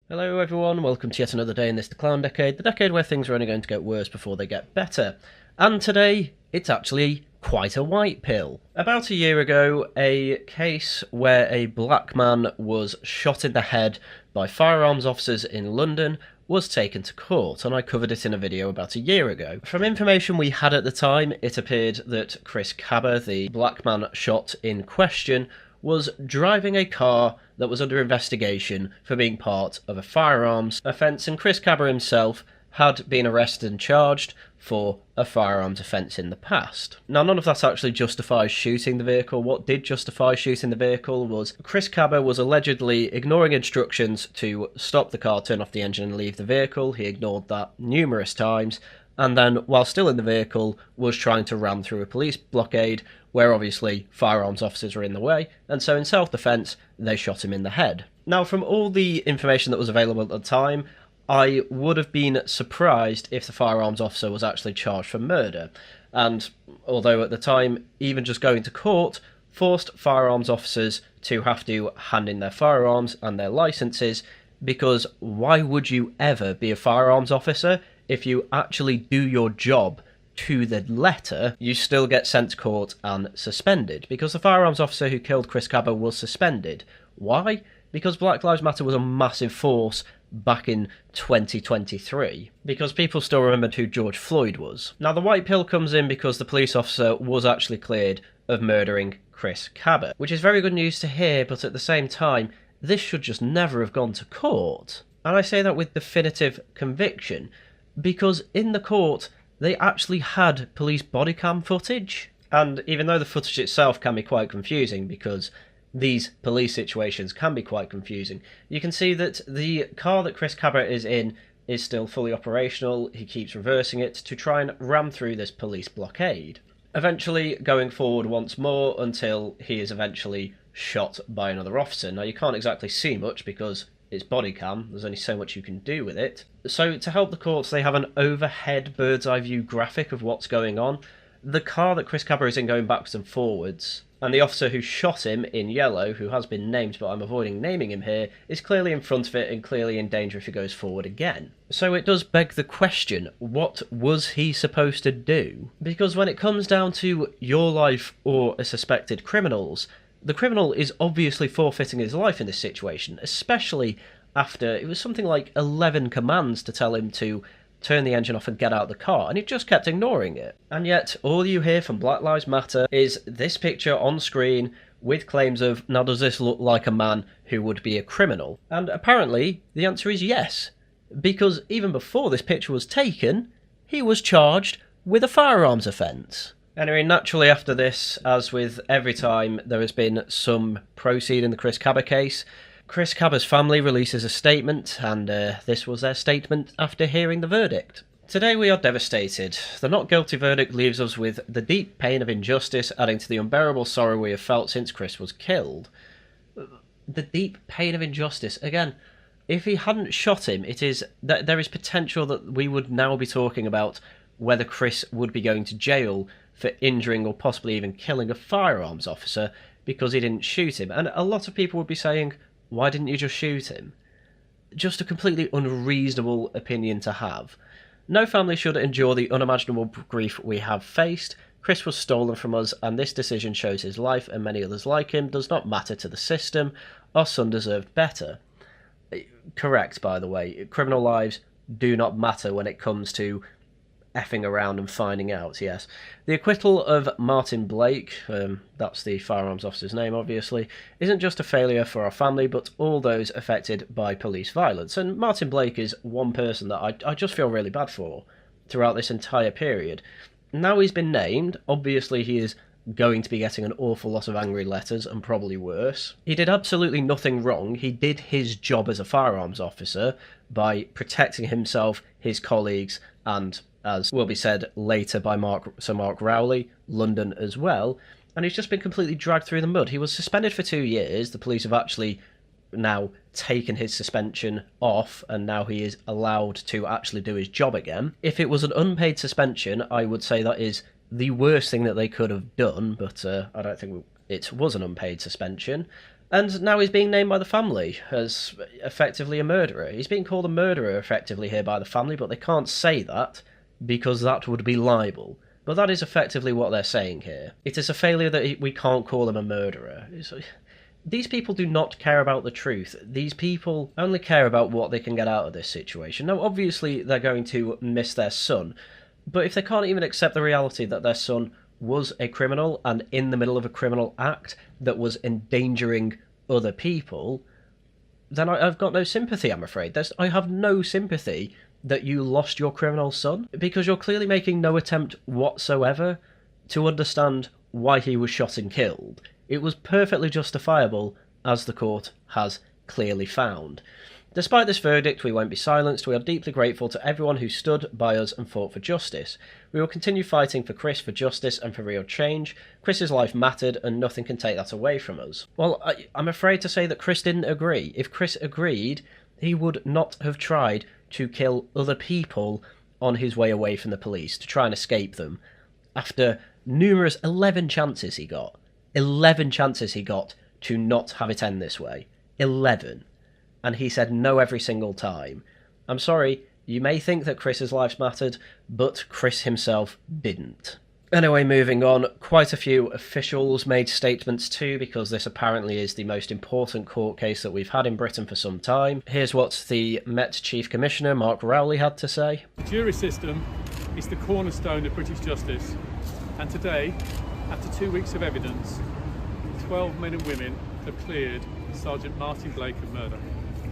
Hello everyone, welcome to yet another day in this The Clown Decade, the decade where things are only going to get worse before they get better. And today, it's actually quite a white pill. About a year ago, a case where a black man was shot in the head by firearms officers in London was taken to court, and I covered it in a video about a year ago. From information we had at the time, it appeared that Chris Kaba, the black man shot in question, was driving a car that was under investigation for being part of a firearms offence, and Chris Kaba himself had been arrested and charged for a firearms offence in the past. Now, none of that actually justifies shooting the vehicle. What did justify shooting the vehicle was Chris Kaba was allegedly ignoring instructions to stop the car, turn off the engine and leave the vehicle. He ignored that numerous times, and then, while still in the vehicle, was trying to ram through a police blockade where obviously firearms officers were in the way, and so in self-defence, they shot him in the head. Now, from all the information that was available at the time, I would have been surprised if the firearms officer was actually charged for murder. And although at the time, even just going to court forced firearms officers to have to hand in their firearms and their licences, because why would you ever be a firearms officer if you actually do your job to the letter? You still get sent to court and suspended, because the firearms officer who killed Chris Kaba was suspended. Why? Because Black Lives Matter was a massive force back in 2023, because people still remembered who George Floyd was. Now, the white pill comes in because the police officer was actually cleared of murdering Chris Kaba, which is very good news to hear, but at the same time, this should just never have gone to court. And I say that with definitive conviction, because in the court, they actually had police body cam footage. And even though the footage itself can be quite confusing, because these police situations can be quite confusing, you can see that the car that Chris Kaba is in is still fully operational. He keeps reversing it to try and ram through this police blockade, eventually going forward once more until he is eventually shot by another officer. Now, you can't exactly see much because it's body cam, there's only so much you can do with it. So to help the courts, they have an overhead bird's eye view graphic of what's going on. The car that Chris Kaba is in going backwards and forwards, and the officer who shot him in yellow, who has been named but I'm avoiding naming him here, is clearly in front of it and clearly in danger if he goes forward again. So it does beg the question, what was he supposed to do? Because when it comes down to your life or a suspected criminal's, the criminal is obviously forfeiting his life in this situation, especially after it was something like 11 commands to tell him to turn the engine off and get out of the car, and he just kept ignoring it. And yet, all you hear from Black Lives Matter is this picture on screen with claims of, now does this look like a man who would be a criminal? And apparently, the answer is yes, because even before this picture was taken, he was charged with a firearms offence. Anyway, naturally after this, as with every time there has been some proceed in the Chris Kaba case, Chris Kaba's family releases a statement, and this was their statement after hearing the verdict. Today we are devastated. The not guilty verdict leaves us with the deep pain of injustice, adding to the unbearable sorrow we have felt since Chris was killed. The deep pain of injustice. Again, if he hadn't shot him, there is potential that we would now be talking about whether Chris would be going to jail for injuring or possibly even killing a firearms officer because he didn't shoot him. And a lot of people would be saying, why didn't you just shoot him? Just a completely unreasonable opinion to have. No family should endure the unimaginable grief we have faced. Chris was stolen from us, and this decision shows his life and many others like him does not matter to the system. Our son deserved better. Correct, by the way. Criminal lives do not matter when it comes to effing around and finding out, yes. The acquittal of Martin Blake, that's the firearms officer's name obviously, isn't just a failure for our family but all those affected by police violence. And Martin Blake is one person that I just feel really bad for throughout this entire period. Now he's been named, obviously he is going to be getting an awful lot of angry letters and probably worse. He did absolutely nothing wrong. He did his job as a firearms officer by protecting himself, his colleagues, and, as will be said later by Sir Mark Rowley, London as well, and he's just been completely dragged through the mud. He was suspended for 2 years. The police have actually now taken his suspension off, and now he is allowed to actually do his job again. If it was an unpaid suspension, I would say that is the worst thing that they could have done, but I don't think it was an unpaid suspension. And now he's being named by the family as effectively a murderer. He's being called a murderer effectively here by the family, but they can't say that because that would be libel. But that is effectively what they're saying here. It is a failure that we can't call him a murderer. These people do not care about the truth. These people only care about what they can get out of this situation. Now, obviously, they're going to miss their son, but if they can't even accept the reality that their son was a criminal and in the middle of a criminal act that was endangering other people, then I've got no sympathy, I'm afraid. I have no sympathy that you lost your criminal son, because you're clearly making no attempt whatsoever to understand why he was shot and killed. It was perfectly justifiable, as the court has clearly found. Despite this verdict, we won't be silenced. We are deeply grateful to everyone who stood by us and fought for justice. We will continue fighting for Chris, for justice and for real change. Chris's life mattered and nothing can take that away from us. Well, I'm afraid to say that Chris didn't agree. If Chris agreed, he would not have tried to kill other people on his way away from the police, to try and escape them. After numerous 11 chances he got. 11 chances he got to not have it end this way. 11. And he said no every single time. I'm sorry, you may think that Chris's life mattered, but Chris himself didn't. Anyway, moving on, quite a few officials made statements too, because this apparently is the most important court case that we've had in Britain for some time. Here's what the Met Chief Commissioner, Mark Rowley, had to say. The jury system is the cornerstone of British justice, and today, after 2 weeks of evidence, 12 men and women have cleared Sergeant Martin Blake of murder.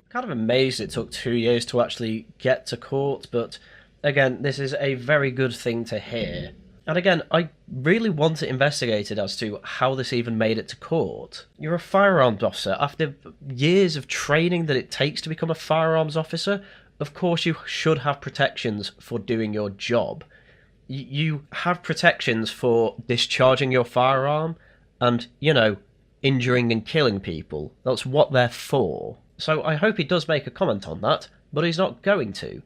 Kind of amazed it took 2 years to actually get to court, but again, this is a very good thing to hear. And again, I really want it investigated as to how this even made it to court. You're a firearms officer. After years of training that it takes to become a firearms officer, of course you should have protections for doing your job. You have protections for discharging your firearm and, injuring and killing people. That's what they're for. So I hope he does make a comment on that, but he's not going to.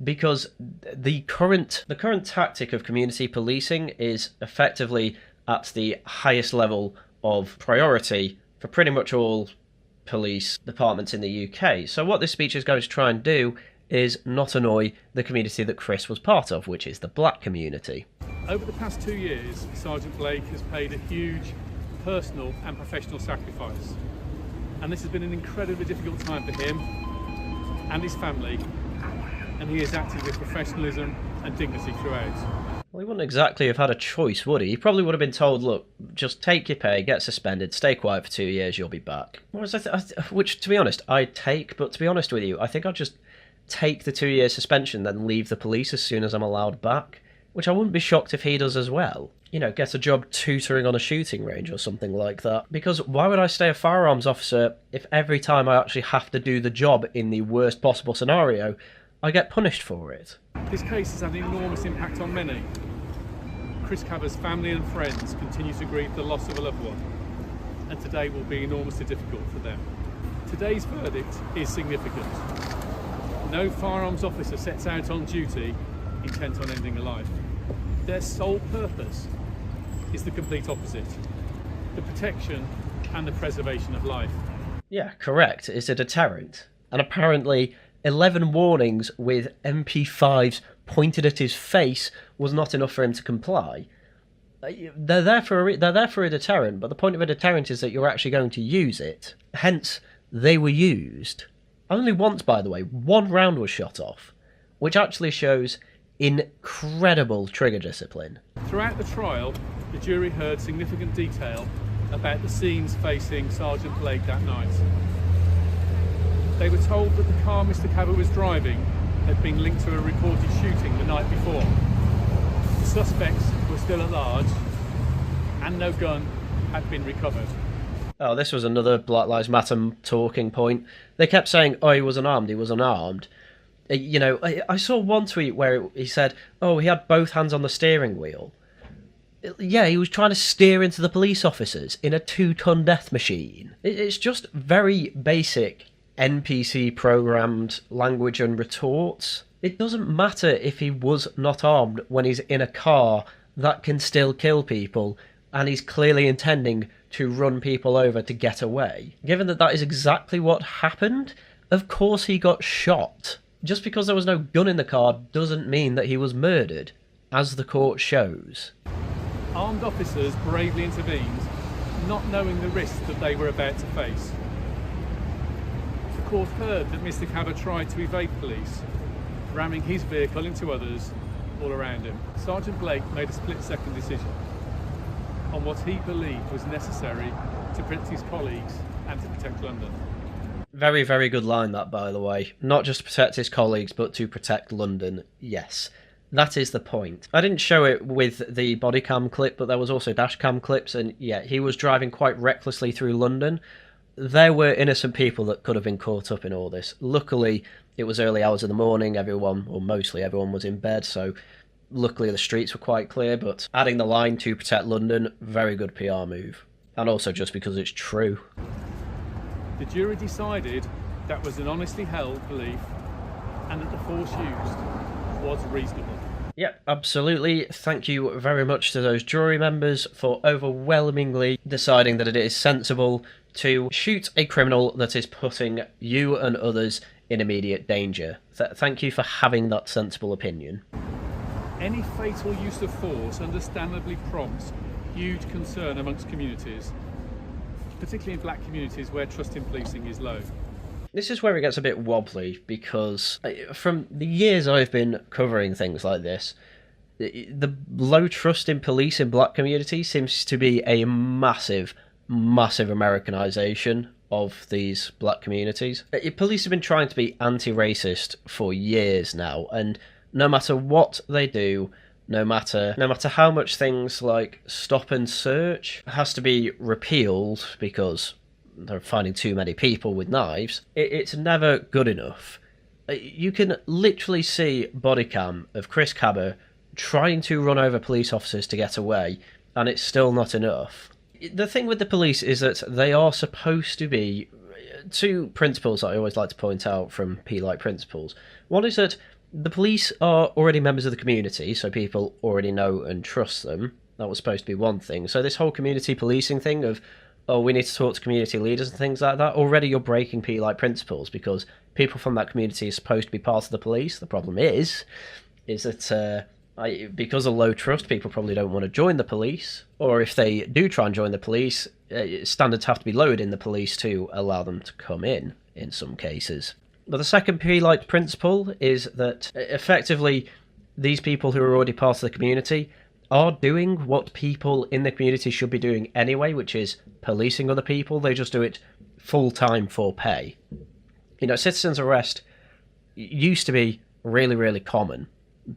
Because the current tactic of community policing is effectively at the highest level of priority for pretty much all police departments in the UK. So what this speech is going to try and do is not annoy the community that Chris was part of, which is the black community. Over the past 2 years, Sergeant Blake has paid a huge personal and professional sacrifice. And this has been an incredibly difficult time for him and his family. And he has acted with professionalism and dignity throughout. Well, he wouldn't exactly have had a choice, would he? He probably would have been told, look, just take your pay, get suspended, stay quiet for 2 years, you'll be back. Which, to be honest, I'd take, but to be honest with you, I think I'd just take the 2 year suspension, then leave the police as soon as I'm allowed back, which I wouldn't be shocked if he does as well. Get a job tutoring on a shooting range or something like that. Because why would I stay a firearms officer if every time I actually have to do the job in the worst possible scenario, I get punished for it? This case has had an enormous impact on many. Chris Kaba's family and friends continue to grieve the loss of a loved one, and today will be enormously difficult for them. Today's verdict is significant. No firearms officer sets out on duty intent on ending a life. Their sole purpose is the complete opposite: the protection and the preservation of life. Yeah, correct. It's a deterrent. And apparently 11 warnings with MP5s pointed at his face was not enough for him to comply. They're there for a deterrent, but the point of a deterrent is that you're actually going to use it. Hence, they were used. Only once, by the way. 1 round was shot off, which actually shows incredible trigger discipline. Throughout the trial, the jury heard significant detail about the scenes facing Sergeant Blake that night. They were told that the car Mr. Kaba was driving had been linked to a reported shooting the night before. The suspects were still at large, and no gun had been recovered. Oh, this was another Black Lives Matter talking point. They kept saying, oh, he was unarmed, he was unarmed. I saw one tweet where he said, oh, he had both hands on the steering wheel. Yeah, he was trying to steer into the police officers in a 2-ton death machine. It's just very basic NPC programmed language and retorts. It doesn't matter if he was not armed when he's in a car that can still kill people and he's clearly intending to run people over to get away. Given that that is exactly what happened, of course he got shot. Just because there was no gun in the car doesn't mean that he was murdered, as the court shows. Armed officers bravely intervened, not knowing the risk that they were about to face. The court heard that Mr. Kaba tried to evade police, ramming his vehicle into others all around him. Sergeant Blake made a split-second decision on what he believed was necessary to protect his colleagues and to protect London. Very, very good line, that, by the way. Not just to protect his colleagues, but to protect London. Yes, that is the point. I didn't show it with the body cam clip, but there was also dash cam clips, and yeah, he was driving quite recklessly through London. There were innocent people that could have been caught up in all this. Luckily, it was early hours of the morning. Everyone, or mostly everyone, was in bed, so luckily the streets were quite clear, but adding the line to protect London, very good PR move. And also just because it's true. The jury decided that was an honestly held belief and that the force used was reasonable. Yep, absolutely. Thank you very much to those jury members for overwhelmingly deciding that it is sensible to shoot a criminal that is putting you and others in immediate danger. Thank you for having that sensible opinion. Any fatal use of force understandably prompts huge concern amongst communities, particularly in black communities where trust in policing is low. This is where it gets a bit wobbly, because from the years I've been covering things like this, the low trust in police in black communities seems to be a massive, massive Americanization of these black communities. Police have been trying to be anti-racist for years now, and no matter what they do, no matter how much things like stop and search has to be repealed because they're finding too many people with knives, it's never good enough. You can literally see body cam of Chris Kaba trying to run over police officers to get away, and it's still not enough. The thing with the police is that they are supposed to be two principles that I always like to point out from P-like principles. One is that the police are already members of the community, so people already know and trust them. That was supposed to be one thing. So this whole community policing thing of, oh, we need to talk to community leaders and things like that, already you're breaking P-like principles, because people from that community are supposed to be part of the police. The problem is that because of low trust, people probably don't want to join the police, or if they do try and join the police, standards have to be lowered in the police to allow them to come in some cases. But the second P-like principle is that effectively these people who are already part of the community are doing what people in the community should be doing anyway, which is policing other people. They just do it full-time for pay. You know, citizen's arrest used to be really, really common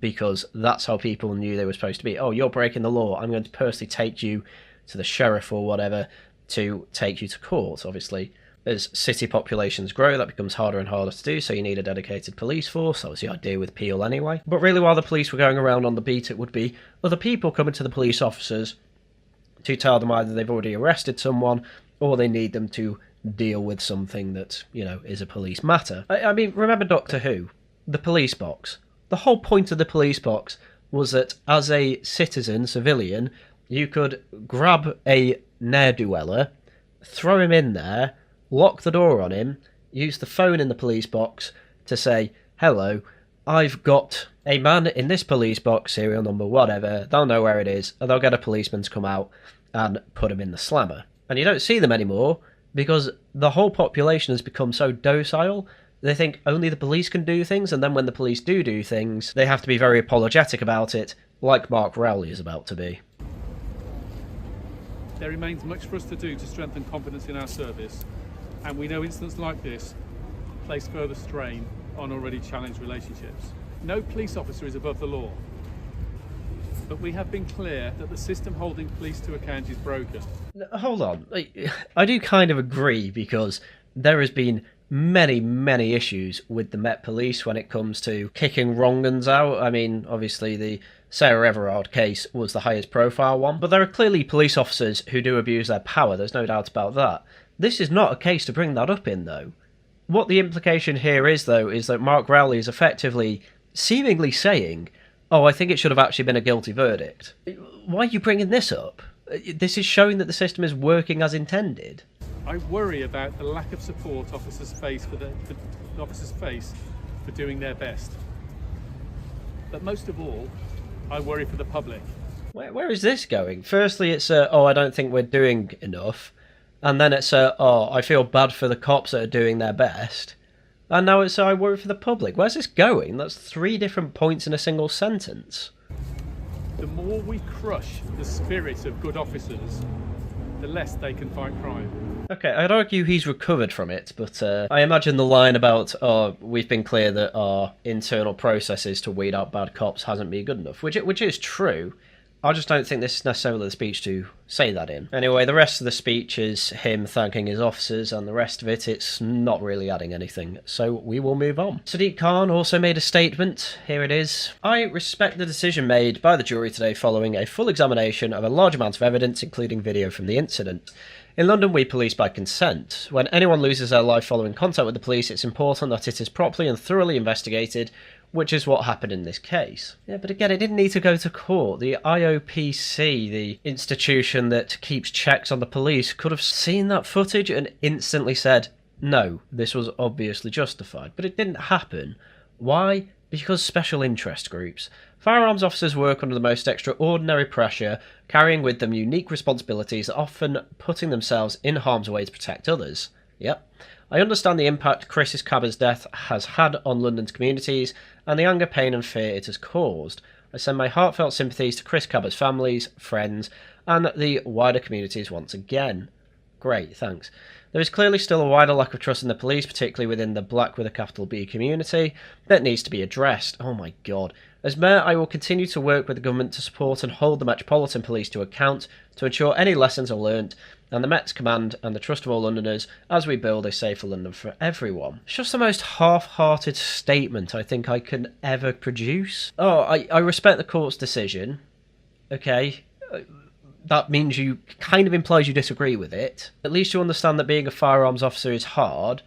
because that's how people knew they were supposed to be. Oh, you're breaking the law. I'm going to personally take you to the sheriff or whatever to take you to court. Obviously, as city populations grow, that becomes harder and harder to do, so you need a dedicated police force. That was the idea with Peel anyway. But really, while the police were going around on the beat, it would be other people coming to the police officers to tell them either they've already arrested someone or they need them to deal with something that, you know, is a police matter. I mean, remember Doctor Who? The police box. The whole point of the police box was that as a citizen, civilian, you could grab a ne'er-do-weller, throw him in there, lock the door on him, use the phone in the police box to say, hello, I've got a man in this police box, serial number, whatever, they'll know where it is, and they'll get a policeman to come out and put him in the slammer. And you don't see them anymore because the whole population has become so docile, they think only the police can do things, and then when the police do things, they have to be very apologetic about it, like Mark Rowley is about to be. There remains much for us to do to strengthen confidence in our service, and we know incidents like this place further strain on already challenged relationships. No police officer is above the law, but we have been clear that the system holding police to account is broken. Hold on, I do kind of agree, because there has been many issues with the Met Police when it comes to kicking wrong uns out. I mean, obviously the Sarah Everard case was the highest profile one, but there are clearly police officers who do abuse their power, there's no doubt about that. This is not a case to bring that up in, though. What the implication here is, though, is that Mark Rowley is effectively, seemingly saying, oh, I think it should have actually been a guilty verdict. Why are you bringing this up? This is showing that the system is working as intended. I worry about the lack of support officers face for doing their best. But most of all, I worry for the public. Where is this going? Firstly, it's oh, I don't think we're doing enough. And then it's oh, I feel bad for the cops that are doing their best. And now it's I worry for the public. Where's this going? That's 3 different points in a single sentence. The more we crush the spirit of good officers, the less they can fight crime. Okay, I'd argue he's recovered from it, but I imagine the line about, oh, we've been clear that our internal processes to weed out bad cops hasn't been good enough, which is true. I just don't think this is necessarily the speech to say that in. Anyway, the rest of the speech is him thanking his officers, and the rest of it's not really adding anything, so we will move on. Sadiq Khan also made a statement. Here it is. I respect the decision made by the jury today following a full examination of a large amount of evidence, including video from the incident. In London, we police by consent. When anyone loses their life following contact with the police, it's important that it is properly and thoroughly investigated, which is what happened in this case. Yeah, but again, it didn't need to go to court. The IOPC, the institution that keeps checks on the police, could have seen that footage and instantly said, no, this was obviously justified. But it didn't happen. Why? Because special interest groups. Firearms officers work under the most extraordinary pressure, carrying with them unique responsibilities, often putting themselves in harm's way to protect others. Yep. I understand the impact Chris Kaba's death has had on London's communities and the anger, pain and fear it has caused. I send my heartfelt sympathies to Chris Kaba's families, friends and the wider communities once again. Great, thanks. There is clearly still a wider lack of trust in the police, particularly within the black with a capital B community, that needs to be addressed. Oh my god. As Mayor, I will continue to work with the government to support and hold the Metropolitan Police to account to ensure any lessons are learnt and the Met's command and the trust of all Londoners as we build a safer London for everyone. It's just the most half-hearted statement I think I can ever produce. Oh, I respect the court's decision. Okay. That means you kind of implies you disagree with it. At least you understand that being a firearms officer is hard.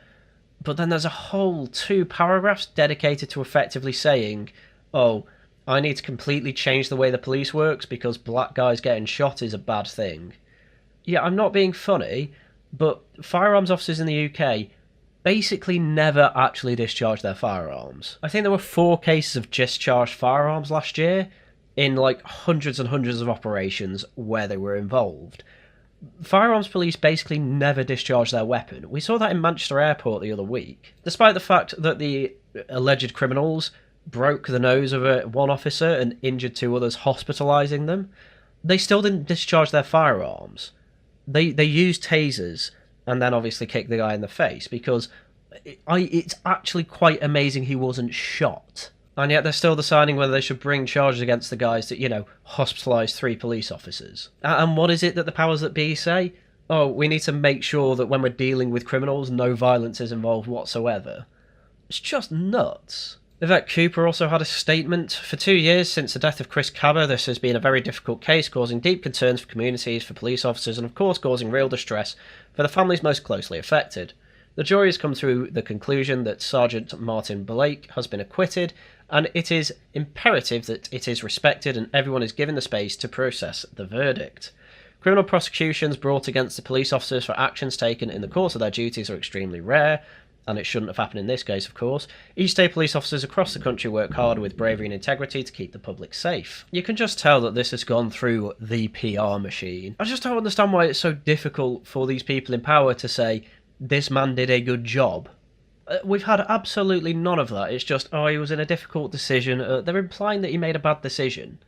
But then there's a whole 2 paragraphs dedicated to effectively saying, oh, I need to completely change the way the police works because black guys getting shot is a bad thing. Yeah, I'm not being funny, but firearms officers in the UK basically never actually discharge their firearms. I think there were 4 cases of discharged firearms last year in like hundreds and hundreds of operations where they were involved. Firearms police basically never discharge their weapon. We saw that in Manchester Airport the other week. Despite the fact that the alleged criminals broke the nose of one officer and injured 2 others, hospitalising them, they still didn't discharge their firearms. They used tasers and then obviously kicked the guy in the face because it's actually quite amazing he wasn't shot. And yet they're still deciding whether they should bring charges against the guys that, hospitalised 3 police officers. And what is it that the powers that be say? Oh, we need to make sure that when we're dealing with criminals, no violence is involved whatsoever. It's just nuts. Vivek Cooper also had a statement. For 2 years since the death of Chris Kaba, this has been a very difficult case, causing deep concerns for communities, for police officers, and of course causing real distress for the families most closely affected. The jury has come to the conclusion that Sergeant Martin Blake has been acquitted, and it is imperative that it is respected and everyone is given the space to process the verdict. Criminal prosecutions brought against the police officers for actions taken in the course of their duties are extremely rare, and it shouldn't have happened in this case, of course. Each day police officers across the country work hard with bravery and integrity to keep the public safe. You can just tell that this has gone through the PR machine. I just don't understand why it's so difficult for these people in power to say, this man did a good job. We've had absolutely none of that. It's just, oh, he was in a difficult decision. They're implying that he made a bad decision.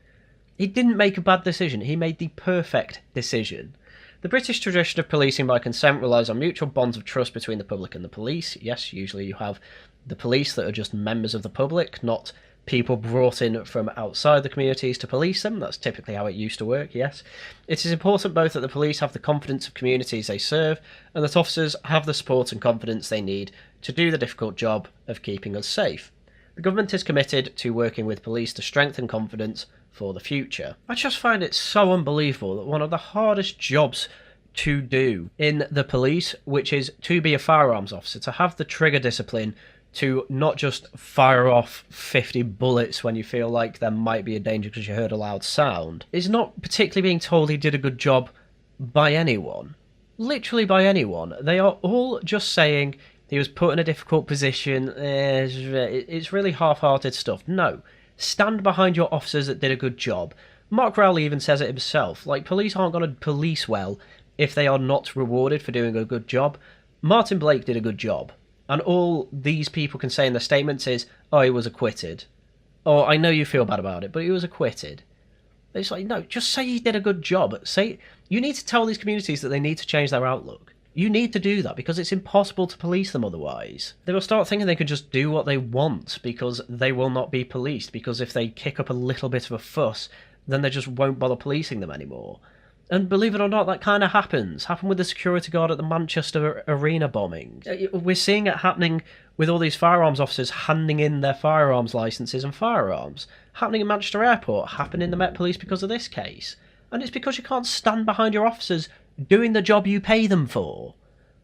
He didn't make a bad decision. He made the perfect decision. The British tradition of policing by consent relies on mutual bonds of trust between the public and the police. Yes, usually you have the police that are just members of the public, not people brought in from outside the communities to police them. That's typically how it used to work, yes. It is important both that the police have the confidence of communities they serve and that officers have the support and confidence they need to do the difficult job of keeping us safe. The government is committed to working with police to strengthen confidence for the future. I just find it so unbelievable that one of the hardest jobs to do in the police, which is to be a firearms officer, to have the trigger discipline to not just fire off 50 bullets when you feel like there might be a danger because you heard a loud sound, is not particularly being told he did a good job by anyone. Literally by anyone. They are all just saying he was put in a difficult position. It's really half-hearted stuff. No. Stand behind your officers that did a good job. Mark Rowley even says it himself. Like, police aren't going to police well if they are not rewarded for doing a good job. Martin Blake did a good job. And all these people can say in their statements is, oh, he was acquitted. Or, I know you feel bad about it, but he was acquitted. It's like, no, just say he did a good job. You need to tell these communities that they need to change their outlook. You need to do that because it's impossible to police them otherwise. They will start thinking they can just do what they want because they will not be policed, because if they kick up a little bit of a fuss, then they just won't bother policing them anymore. And believe it or not, that kind of happens. Happened with the security guard at the Manchester Arena bombing. We're seeing it happening with all these firearms officers handing in their firearms licences and firearms. Happening in Manchester Airport, happened in the Met Police because of this case. And it's because you can't stand behind your officers doing the job you pay them for.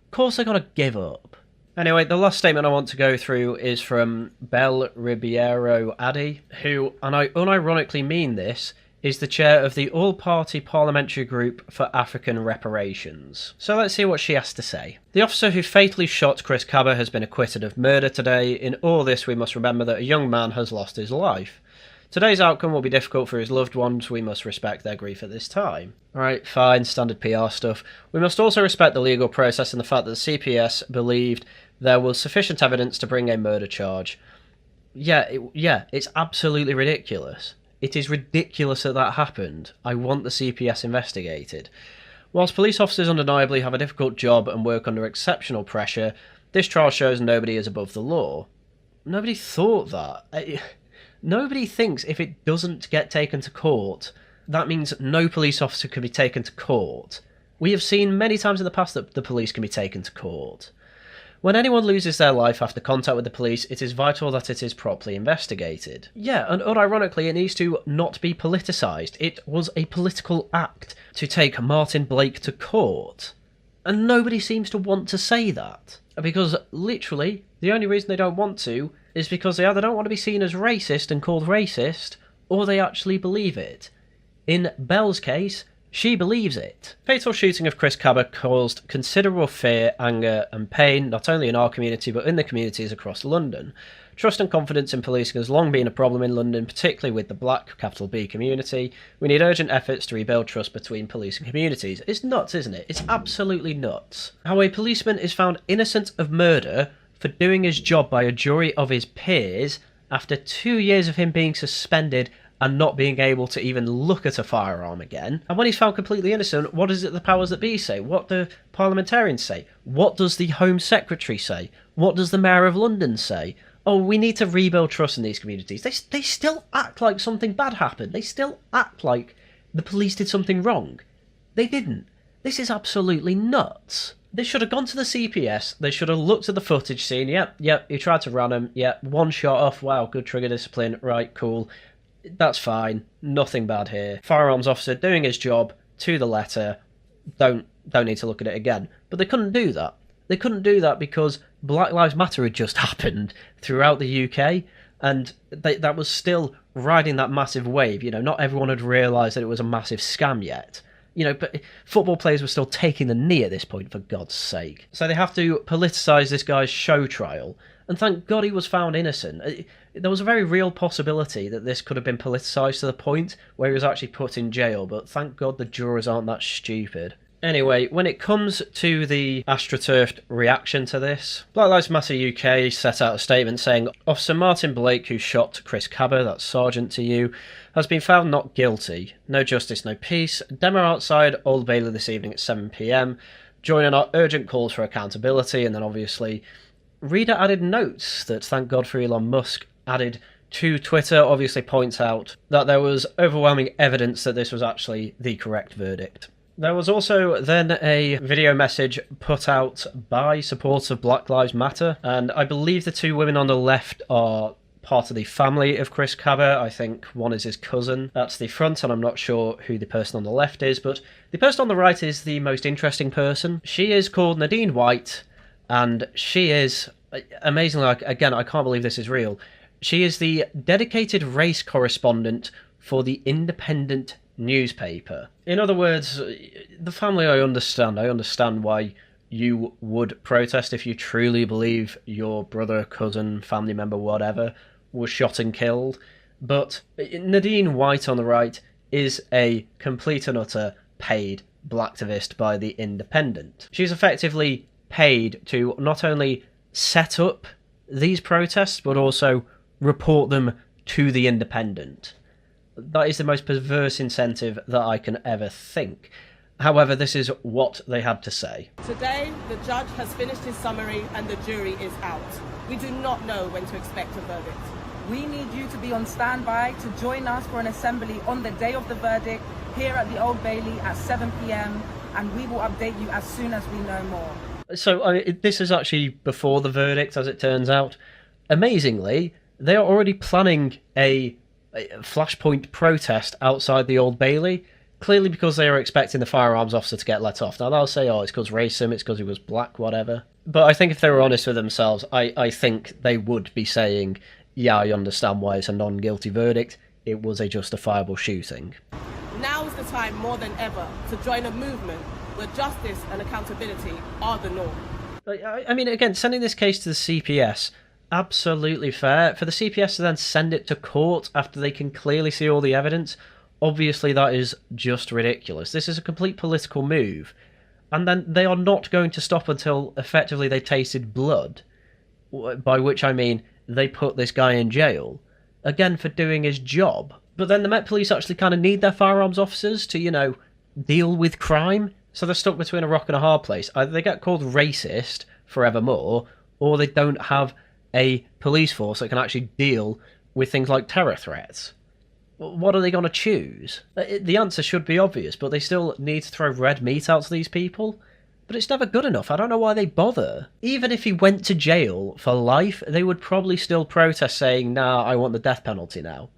Of course they're going to give up. Anyway, the last statement I want to go through is from Bel Ribeiro Addy, who, and I unironically mean this, is the chair of the All-Party Parliamentary Group for African Reparations. So let's see what she has to say. The officer who fatally shot Chris Kaba has been acquitted of murder today. In all this, we must remember that a young man has lost his life. Today's outcome will be difficult for his loved ones. We must respect their grief at this time. Alright, fine, standard PR stuff. We must also respect the legal process and the fact that the CPS believed there was sufficient evidence to bring a murder charge. Yeah, it's absolutely ridiculous. It is ridiculous that that happened. I want the CPS investigated. Whilst police officers undeniably have a difficult job and work under exceptional pressure, this trial shows nobody is above the law. Nobody thought that. Nobody thinks if it doesn't get taken to court, that means no police officer can be taken to court. We have seen many times in the past that the police can be taken to court. When anyone loses their life after contact with the police, it is vital that it is properly investigated. Yeah, and unironically, it needs to not be politicised. It was a political act to take Martin Blake to court. And nobody seems to want to say that. Because, literally, the only reason they don't want to is because they either don't want to be seen as racist and called racist, or they actually believe it. In Belle's case, she believes it. Fatal shooting of Chris Kaba caused considerable fear, anger and pain, not only in our community but in the communities across London. Trust and confidence in policing has long been a problem in London, particularly with the black, capital B, community. We need urgent efforts to rebuild trust between police and communities. It's nuts, isn't it? It's absolutely nuts. How a policeman is found innocent of murder for doing his job by a jury of his peers after 2 years of him being suspended and not being able to even look at a firearm again. And when he's found completely innocent, what is it the powers that be say? What do parliamentarians say? What does the Home Secretary say? What does the Mayor of London say? Oh, we need to rebuild trust in these communities. They still act like something bad happened. They still act like the police did something wrong. They didn't. This is absolutely nuts. They should have gone to the CPS. They should have looked at the footage, seen, yep, he tried to ran him. Yep, one shot off. Wow, good trigger discipline. Right, cool. That's fine. Nothing bad here. Firearms officer doing his job to the letter. Don't need to look at it again. But they couldn't do that. They couldn't do that because Black Lives Matter had just happened throughout the UK, and that was still riding that massive wave. You know, not everyone had realised that it was a massive scam yet. You know, but football players were still taking the knee at this point, for God's sake. So they have to politicise this guy's show trial, and thank God he was found innocent. There was a very real possibility that this could have been politicised to the point where he was actually put in jail, but thank God the jurors aren't that stupid. Anyway, when it comes to the AstroTurf reaction to this, Black Lives Matter UK set out a statement saying, Officer Martin Blake, who shot Chris Kaba, that's Sergeant to you, has been found not guilty. No justice, no peace. Demo outside Old Bailey this evening at 7 p.m. Joining our urgent calls for accountability. And then obviously, reader added notes that thank God for Elon Musk added to Twitter, obviously points out that there was overwhelming evidence that this was actually the correct verdict. There was also then a video message put out by supporters of Black Lives Matter, and I believe the two women on the left are part of the family of Chris Kaba. I think one is his cousin. That's the front, and I'm not sure who the person on the left is, but the person on the right is the most interesting person. She is called Nadine White, and she is Amazingly, again, I can't believe this is real. She is the dedicated race correspondent for the Independent newspaper. In other words, the family, I understand. I understand why you would protest if you truly believe your brother, cousin, family member, whatever, was shot and killed. But Nadine White on the right is a complete and utter paid blacktivist by the Independent. She's effectively paid to not only set up these protests, but also report them to the Independent. That is the most perverse incentive that I can ever think. However, this is what they had to say. Today, the judge has finished his summary and the jury is out. We do not know when to expect a verdict. We need you to be on standby to join us for an assembly on the day of the verdict here at the Old Bailey at 7 p.m, and we will update you as soon as we know more. So this is actually before the verdict, as it turns out. Amazingly, they are already planning a flashpoint protest outside the Old Bailey, clearly because they are expecting the firearms officer to get let off. Now, they'll say, oh, it's because racism, it's because he was black, whatever. But I think if they were honest with themselves, I think they would be saying, yeah, I understand why it's a non-guilty verdict. It was a justifiable shooting. Now is the time more than ever to join a movement where justice and accountability are the norm. I mean, again, sending this case to the CPS, absolutely fair. For the CPS to then send it to court after they can clearly see all the evidence, obviously that is just ridiculous. This is a complete political move. And then they are not going to stop until effectively they tasted blood, by which I mean they put this guy in jail, again for doing his job. But then the Met Police actually kind of need their firearms officers to, deal with crime. So they're stuck between a rock and a hard place. Either they get called racist forevermore, or they don't have a police force that can actually deal with things like terror threats. What are they going to choose? The answer should be obvious, but they still need to throw red meat out to these people. But it's never good enough. I don't know why they bother. Even if he went to jail for life, they would probably still protest saying, nah, I want the death penalty now.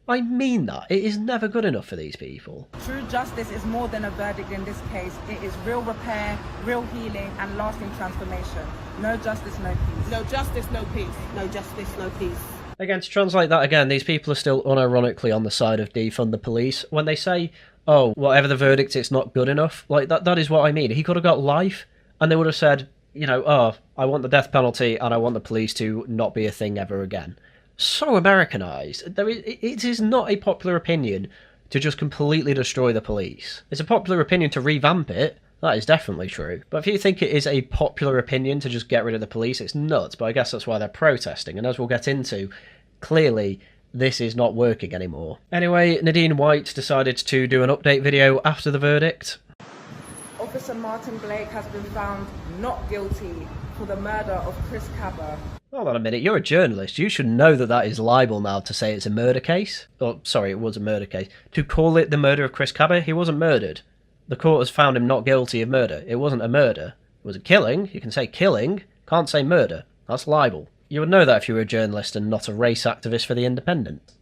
I mean that. It is never good enough for these people. True justice is more than a verdict in this case. It is real repair, real healing, and lasting transformation. No justice, no peace. No justice, no peace. No justice, no peace. Again, to translate that again, these people are still unironically on the side of defund the police. When they say, oh, whatever the verdict, it's not good enough, like that is what I mean. He could have got life, and they would have said, oh, I want the death penalty, and I want the police to not be a thing ever again. So Americanized. It is not a popular opinion to just completely destroy the police. It's a popular opinion to revamp it. That is definitely true. But if you think it is a popular opinion to just get rid of the police, it's nuts. But I guess that's why they're protesting. And as we'll get into, clearly this is not working anymore. Anyway, Nadine White decided to do an update video after the verdict. Officer Martin Blake has been found not guilty for the murder of Chris Kaba. Hold on a minute, you're a journalist. You should know that that is libel now to say it's a murder case. Oh, sorry, it was a murder case. To call it the murder of Chris Kaba, he wasn't murdered. The court has found him not guilty of murder. It wasn't a murder. It was a killing. You can say killing, can't say murder. That's libel. You would know that if you were a journalist and not a race activist for the Independent.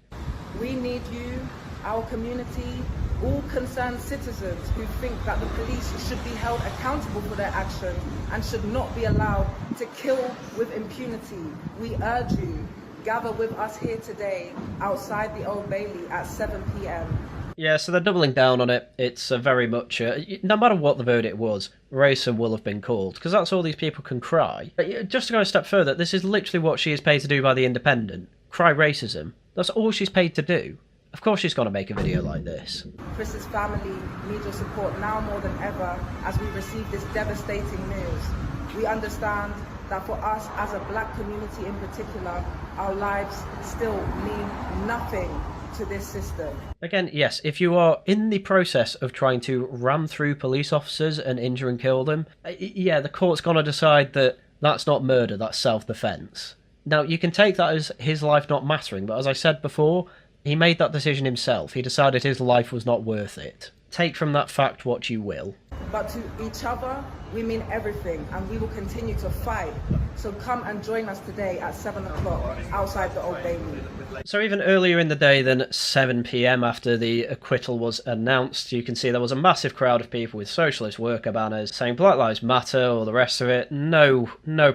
We need you, our community, all concerned citizens who think that the police should be held accountable for their actions and should not be allowed to kill with impunity. We urge you, gather with us here today outside the Old Bailey at 7 p.m. Yeah, so they're doubling down on it. It's very much, no matter what the verdict was, racism will have been called, because that's all these people can cry. Just to go a step further, this is literally what she is paid to do by the Independent. Cry racism. That's all she's paid to do. Of course she's going to make a video like this. Chris's family need your support now more than ever as we receive this devastating news. We understand that for us as a black community in particular, our lives still mean nothing to this system. Again, yes, if you are in the process of trying to ram through police officers and injure and kill them, yeah, the court's going to decide that that's not murder, that's self-defense. Now, you can take that as his life not mattering, but as I said before, he made that decision himself. He decided his life was not worth it. take from that fact what you will. But to each other, we mean everything, and we will continue to fight. So come and join us today at 7 o'clock outside the Old Bailey. So even earlier in the day than 7 PM after the acquittal was announced, you can see there was a massive crowd of people with socialist worker banners saying Black Lives Matter or the rest of it. No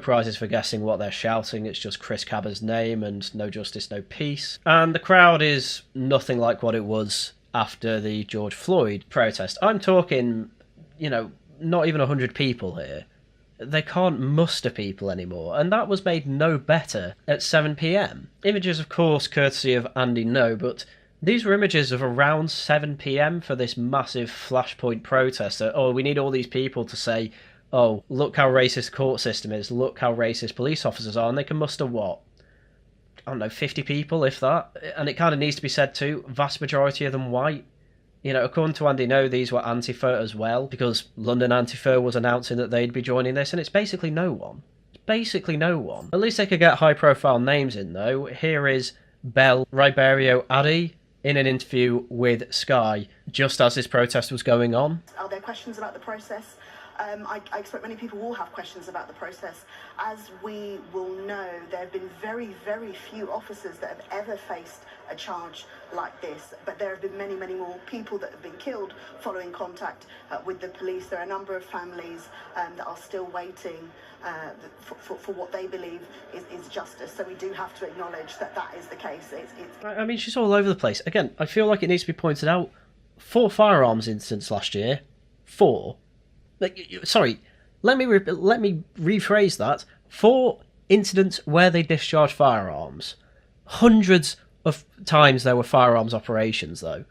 prizes for guessing what they're shouting. It's just Chris Kaba's name and no justice, no peace. And the crowd is nothing like what it was after the George Floyd protest. I'm talking, not even 100 people here. They can't muster people anymore, and that was made no better at 7 PM. Images, of course, courtesy of Andy No, but these were images of around 7 PM for this massive flashpoint protest. We need all these people to say, oh, look how racist the court system is, look how racist police officers are, and they can muster what? I don't know, 50 people, if that? And it kind of needs to be said too, vast majority of them white. According to Andy No, these were Antifa as well, because London Antifa was announcing that they'd be joining this, and it's basically no one. It's basically no one. At least they could get high-profile names in, though. Here is Bel Ribeiro Adi in an interview with Sky, just as this protest was going on. Are there questions about the process? I expect many people will have questions about the process. As we will know, there have been very, very few officers that have ever faced a charge like this, but there have been many, many more people that have been killed following contact with the police. There are a number of families that are still waiting for what they believe is justice. So we do have to acknowledge that that is the case. I mean, she's all over the place. Again, I feel like it needs to be pointed out. 4 firearms incidents last year. 4. Sorry, let me rephrase that. 4 incidents where they discharged firearms. Hundreds of times there were firearms operations, though.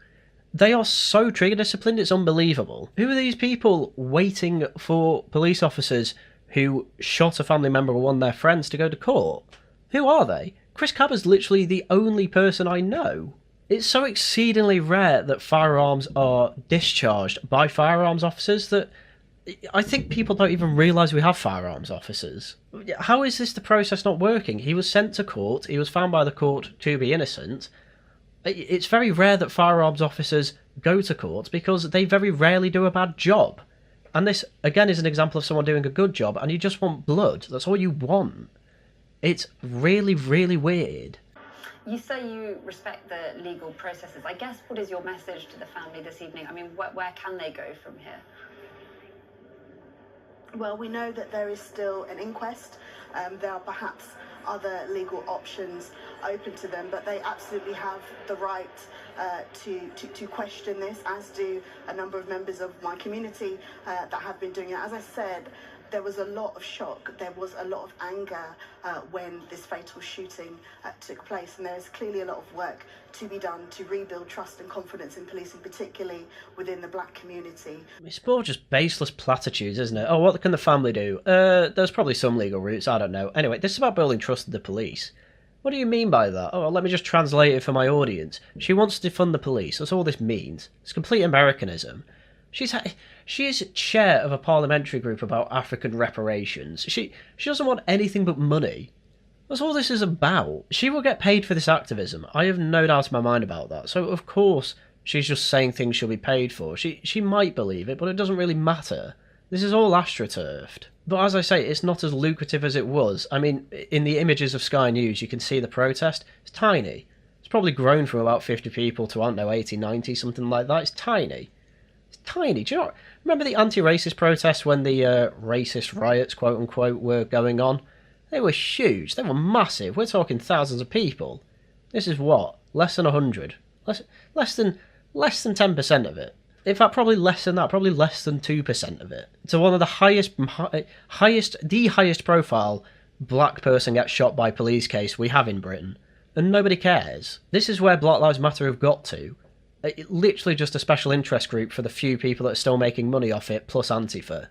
They are so trigger disciplined, it's unbelievable. Who are these people waiting for police officers who shot a family member or one of their friends to go to court? Who are they? Chris Kaba's literally the only person I know. It's so exceedingly rare that firearms are discharged by firearms officers that I think people don't even realise we have firearms officers. How is this the process not working? He was sent to court, he was found by the court to be innocent. It's very rare that firearms officers go to court because they very rarely do a bad job. And this, again, is an example of someone doing a good job, and you just want blood. That's all you want. It's really, really weird. You say you respect the legal processes. I guess, what is your message to the family this evening? I mean, where can they go from here? Well, we know that there is still an inquest. There are perhaps other legal options open to them, but they absolutely have the right to question this, as do a number of members of my community that have been doing it. As I said, there was a lot of shock, there was a lot of anger when this fatal shooting took place, and there is clearly a lot of work to be done to rebuild trust and confidence in policing, particularly within the black community. It's more just baseless platitudes, isn't it? Oh, what can the family do? There's probably some legal routes, I don't know. Anyway, this is about building trust in the police. What do you mean by that? Oh, let me just translate it for my audience. She wants to defund the police, that's all this means. It's complete Americanism. She is chair of a parliamentary group about African reparations. She doesn't want anything but money. That's all this is about. She will get paid for this activism. I have no doubt in my mind about that. So, of course, she's just saying things she'll be paid for. She might believe it, but it doesn't really matter. This is all astroturfed. But as I say, it's not as lucrative as it was. I mean, in the images of Sky News, you can see the protest. It's tiny. It's probably grown from about 50 people to, I don't know, 80, 90, something like that. It's tiny. Tiny. Do you not remember the anti-racist protests when the racist riots, quote-unquote, were going on? They were huge. They were massive. We're talking thousands of people. This is what? Less than 100. Less than 10% of it. In fact, probably less than that. Probably less than 2% of it. So one of the highest profile black person gets shot by police case we have in Britain. And nobody cares. This is where Black Lives Matter have got to. Literally just a special interest group for the few people that are still making money off it, plus Antifa.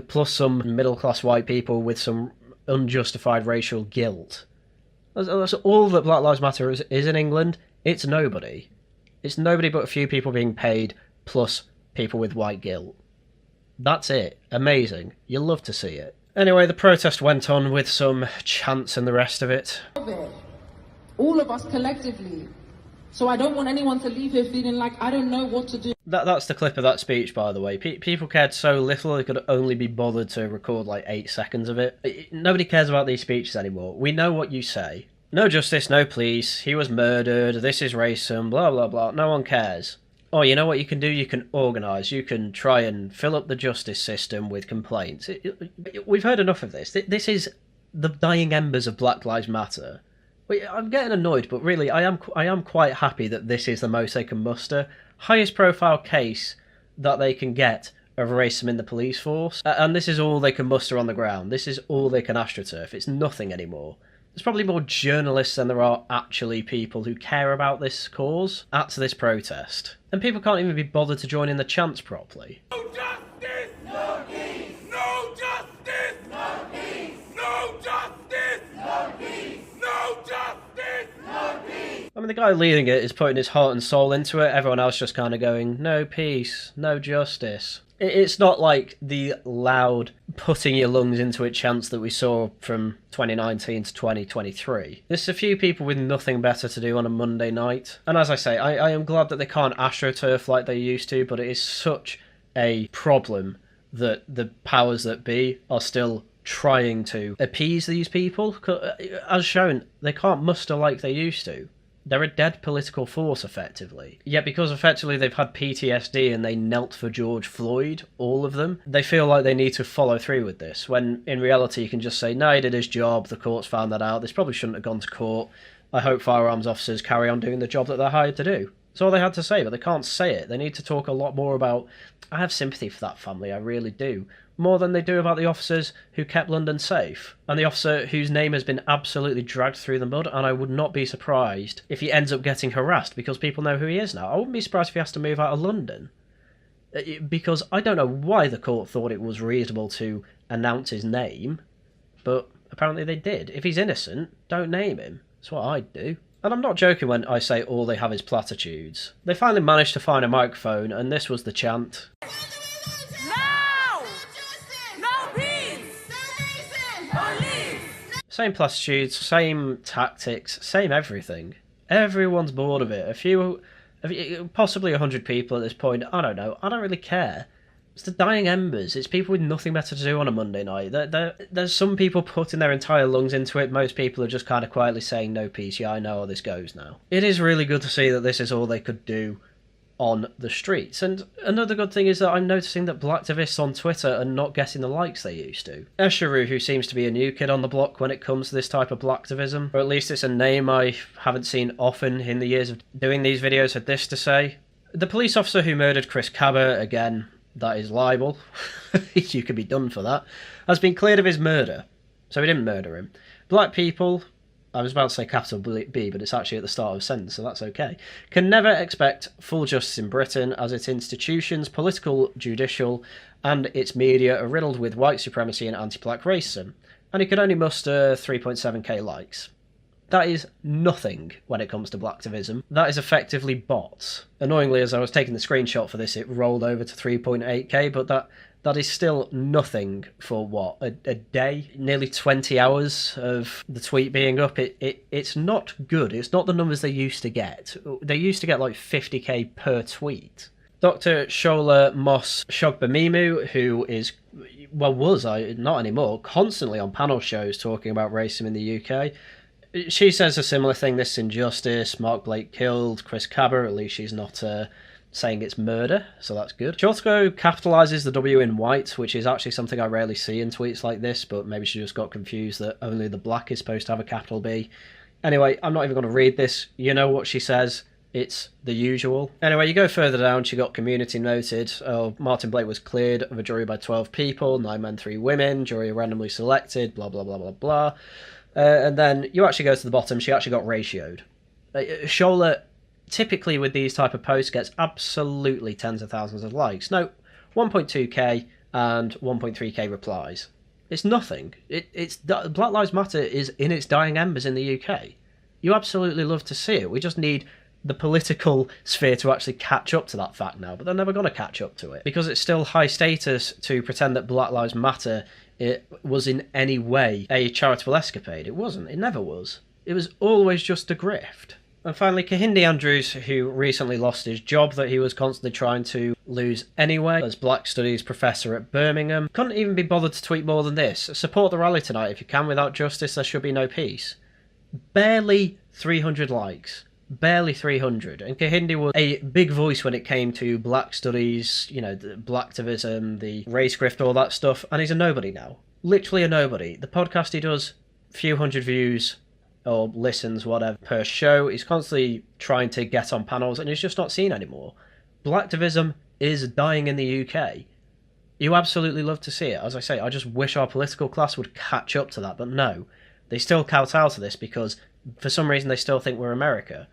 Plus some middle-class white people with some unjustified racial guilt. That's all that Black Lives Matter is in England. It's nobody. It's nobody but a few people being paid, plus people with white guilt. That's it. Amazing. You'll love to see it. Anyway, the protest went on with some chants and the rest of it. All of us collectively So I don't want anyone to leave here feeling like I don't know what to do. That's the clip of that speech, by the way. People cared so little they could only be bothered to record like 8 seconds of it. Nobody cares about these speeches anymore. We know what you say. No justice, no police, he was murdered, this is racism, blah blah blah. No one cares. Oh, you know what you can do? You can organise. You can try and fill up the justice system with complaints. We've heard enough of this. This is the dying embers of Black Lives Matter. I'm getting annoyed, but really, I am quite happy that this is the most they can muster. Highest profile case that they can get of racism in the police force, and this is all they can muster on the ground. This is all they can astroturf. It's nothing anymore. There's probably more journalists than there are actually people who care about this cause at this protest. And people can't even be bothered to join in the chants properly. No justice! No peace! No justice! No peace! No justice! No peace! No justice! No peace! I mean, the guy leading it is putting his heart and soul into it. Everyone else just kind of going, no peace, no justice. It's not like the loud putting your lungs into it chants that we saw from 2019 to 2023. There's a few people with nothing better to do on a Monday night. And as I say, I am glad that they can't astroturf like they used to, but it is such a problem that the powers that be are still trying to appease these people. As shown, they can't muster like they used to. They're a dead political force, effectively. Yet because effectively they've had PTSD and they knelt for George Floyd, all of them, they feel like they need to follow through with this, when in reality you can just say, no, he did his job, the court's found that out, this probably shouldn't have gone to court, I hope firearms officers carry on doing the job that they're hired to do. That's all they had to say, but they can't say it. They need to talk a lot more about, I have sympathy for that family, I really do. More than they do about the officers who kept London safe, and the officer whose name has been absolutely dragged through the mud, and I would not be surprised if he ends up getting harassed because people know who he is now. I wouldn't be surprised if he has to move out of London. Because I don't know why the court thought it was reasonable to announce his name, but apparently they did. If he's innocent, don't name him. That's what I'd do. And I'm not joking when I say all they have is platitudes. They finally managed to find a microphone, and this was the chant. Same platitudes, same tactics, same everything. Everyone's bored of it. Possibly 100 people at this point. I don't know. I don't really care. It's the dying embers. It's people with nothing better to do on a Monday night. There's some people putting their entire lungs into it. Most people are just kind of quietly saying, no peace, yeah, I know how this goes now. It is really good to see that this is all they could do on the streets. And another good thing is that I'm noticing that Blacktivists on Twitter are not getting the likes they used to. Esheru, who seems to be a new kid on the block when it comes to this type of Blacktivism, or at least it's a name I haven't seen often in the years of doing these videos, had this to say. The police officer who murdered Chris Kaba, again, that is libel, you could be done for that, has been cleared of his murder. So he didn't murder him. Black people, I was about to say capital B, but it's actually at the start of a sentence, so that's okay, can never expect full justice in Britain, as its institutions, political, judicial, and its media are riddled with white supremacy and anti-black racism, and he could only muster 3.7k likes. That is nothing when it comes to Blacktivism. That is effectively bots. Annoyingly, as I was taking the screenshot for this, it rolled over to 3.8k, but that is still nothing for, what, a day? Nearly 20 hours of the tweet being up. It's not good. It's not the numbers they used to get. They used to get like 50k per tweet. Dr. Shola Moss Shogbamimu, who is, well, not anymore, constantly on panel shows talking about racism in the UK, she says a similar thing, this injustice, Mark Blake killed, Chris Kaba, at least she's not saying it's murder, so that's good. She also capitalises the W in white, which is actually something I rarely see in tweets like this, but maybe she just got confused that only the black is supposed to have a capital B. Anyway, I'm not even going to read this. You know what she says. It's the usual. Anyway, you go further down, she got community noted. Oh, Martin Blake was cleared of a jury by 12 people, 9 men, 3 women, jury randomly selected, blah, blah, blah, blah, blah. And then you actually go to the bottom, she actually got ratioed. Shola, typically with these type of posts, gets absolutely tens of thousands of likes. No, 1.2k and 1.3k replies. It's nothing. It's Black Lives Matter is in its dying embers in the UK. You absolutely love to see it. We just need the political sphere to actually catch up to that fact now, but they're never going to catch up to it because it's still high status to pretend that Black Lives Matter it was in any way a charitable escapade. It wasn't. It never was. It was always just a grift. And finally, Kahindi Andrews, who recently lost his job that he was constantly trying to lose anyway as Black Studies professor at Birmingham, couldn't even be bothered to tweet more than this. Support the rally tonight if you can. Without justice, there should be no peace. Barely 300 likes. Barely 300. And Kahindi was a big voice when it came to Black Studies, you know, the Blacktivism, the race grift, all that stuff. And he's a nobody now. Literally a nobody. The podcast he does, few hundred views or listens, whatever, per show. He's constantly trying to get on panels and he's just not seen anymore. Blacktivism is dying in the UK. You absolutely love to see it. As I say, I just wish our political class would catch up to that, but no. They still kowtow to this because for some reason they still think we're America.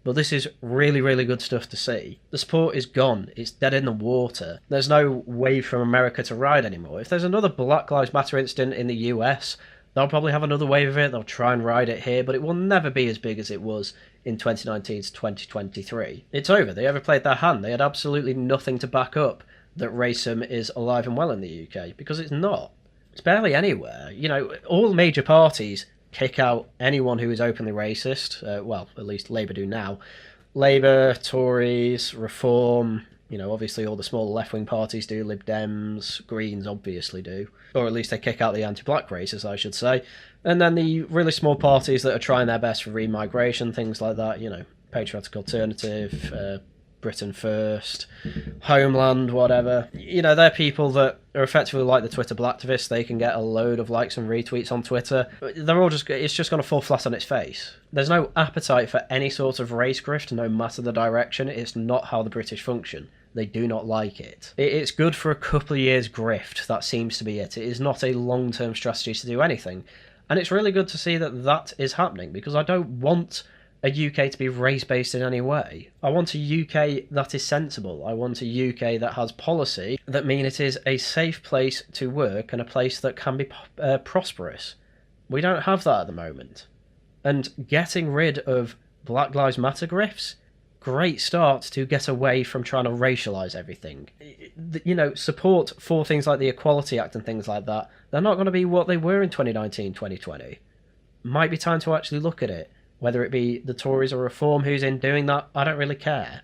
But this is really, really good stuff to see. The support is gone. It's dead in the water. There's no wave from America to ride anymore. If there's another Black Lives Matter incident in the US, they'll probably have another wave of it. They'll try and ride it here, but it will never be as big as it was in 2019 to 2023. It's over. They overplayed their hand. They had absolutely nothing to back up that racism is alive and well in the UK, because it's not. It's barely anywhere. You know, all major parties kick out anyone who is openly racist. Well, at least Labour do now. Labour, Tories, Reform, you know, obviously all the smaller left-wing parties do. Lib Dems, Greens obviously do. Or at least they kick out the anti-black racists, I should say. And then the really small parties that are trying their best for re-migration, things like that, you know, Patriotic Alternative, Britain First, Homeland, whatever. You know, they're people that are effectively like the Twitter Blacktivists. They can get a load of likes and retweets on Twitter. They're all just, it's just going to fall flat on its face. There's no appetite for any sort of race grift, no matter the direction. It's not how the British function. They do not like it. It's good for a couple of years grift. That seems to be it. It is not a long-term strategy to do anything. And it's really good to see that that is happening, because I don't want a UK to be race-based in any way. I want a UK that is sensible. I want a UK that has policy that mean it is a safe place to work and a place that can be prosperous. We don't have that at the moment. And getting rid of Black Lives Matter grifts, great start to get away from trying to racialise everything. You know, support for things like the Equality Act and things like that, they're not going to be what they were in 2019, 2020. Might be time to actually look at it. Whether it be the Tories or Reform who's in doing that, I don't really care.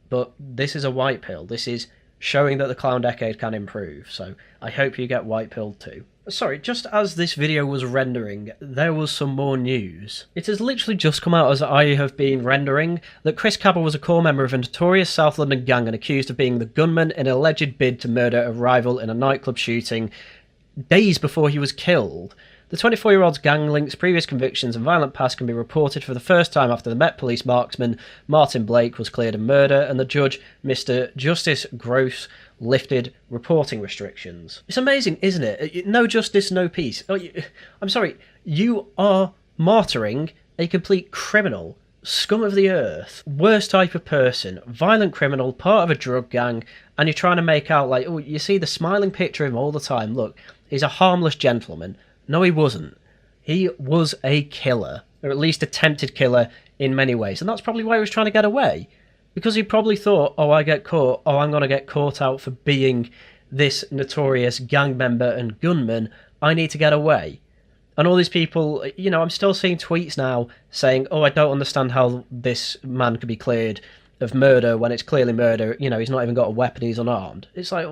But this is a white pill. This is showing that the clown decade can improve. So I hope you get white pilled too. Sorry, just as this video was rendering, there was some more news. It has literally just come out as I have been rendering that Chris Kaba was a core member of a notorious South London gang and accused of being the gunman in an alleged bid to murder a rival in a nightclub shooting days before he was killed. The 24-year-old's gang links, previous convictions and violent past can be reported for the first time after the Met Police marksman Martin Blake was cleared of murder and the judge, Mr. Justice Gross, lifted reporting restrictions. It's amazing, isn't it? No justice, no peace. I'm sorry, you are martyring a complete criminal, scum of the earth, worst type of person, violent criminal, part of a drug gang, and you're trying to make out like, oh, you see the smiling picture of him all the time. Look, he's a harmless gentleman. No, he wasn't. He was a killer, or at least attempted killer in many ways. And that's probably why he was trying to get away. Because he probably thought, oh, I get caught. Oh, I'm going to get caught out for being this notorious gang member and gunman. I need to get away. And all these people, you know, I'm still seeing tweets now saying, oh, I don't understand how this man could be cleared of murder when it's clearly murder. You know, he's not even got a weapon, he's unarmed. It's like,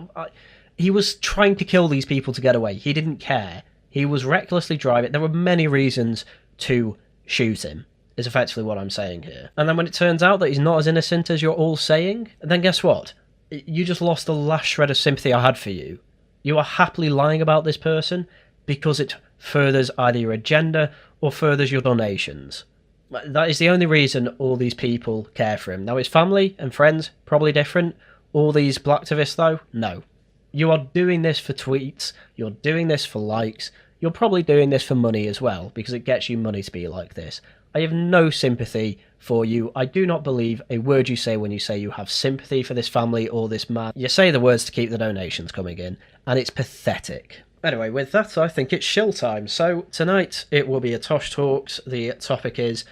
he was trying to kill these people to get away. He didn't care. He was recklessly driving. There were many reasons to shoot him, is effectively what I'm saying here. And then when it turns out that he's not as innocent as you're all saying, then guess what? You just lost the last shred of sympathy I had for you. You are happily lying about this person because it furthers either your agenda or furthers your donations. That is the only reason all these people care for him. Now, his family and friends, probably different. All these Blacktivists, though, no. You are doing this for tweets, you're doing this for likes, you're probably doing this for money as well, because it gets you money to be like this. I have no sympathy for you. I do not believe a word you say when you say you have sympathy for this family or this man. You say the words to keep the donations coming in, and it's pathetic. Anyway, with that, I think it's shill time. So tonight it will be a Tosh Talks. The topic is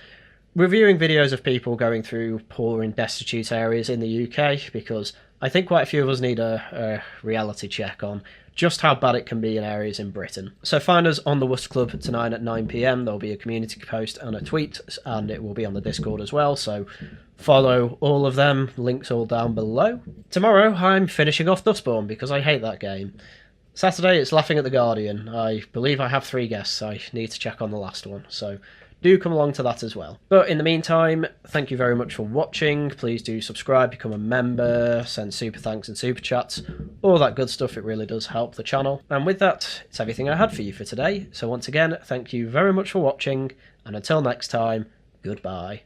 reviewing videos of people going through poor and destitute areas in the UK, because I think quite a few of us need a reality check on just how bad it can be in areas in Britain. So find us on the Worcester Club tonight at 9 PM. There'll be a community post and a tweet, and it will be on the Discord as well, so follow all of them, links all down below. Tomorrow I'm finishing off Dustborn because I hate that game. Saturday it's Laughing at the Guardian. I believe I have 3 guests, I need to check on the last one, so do come along to that as well. But in the meantime, thank you very much for watching. Please do subscribe, become a member, send super thanks and super chats, all that good stuff. It really does help the channel. And with that, it's everything I had for you for today. So once again, thank you very much for watching, and until next time, goodbye.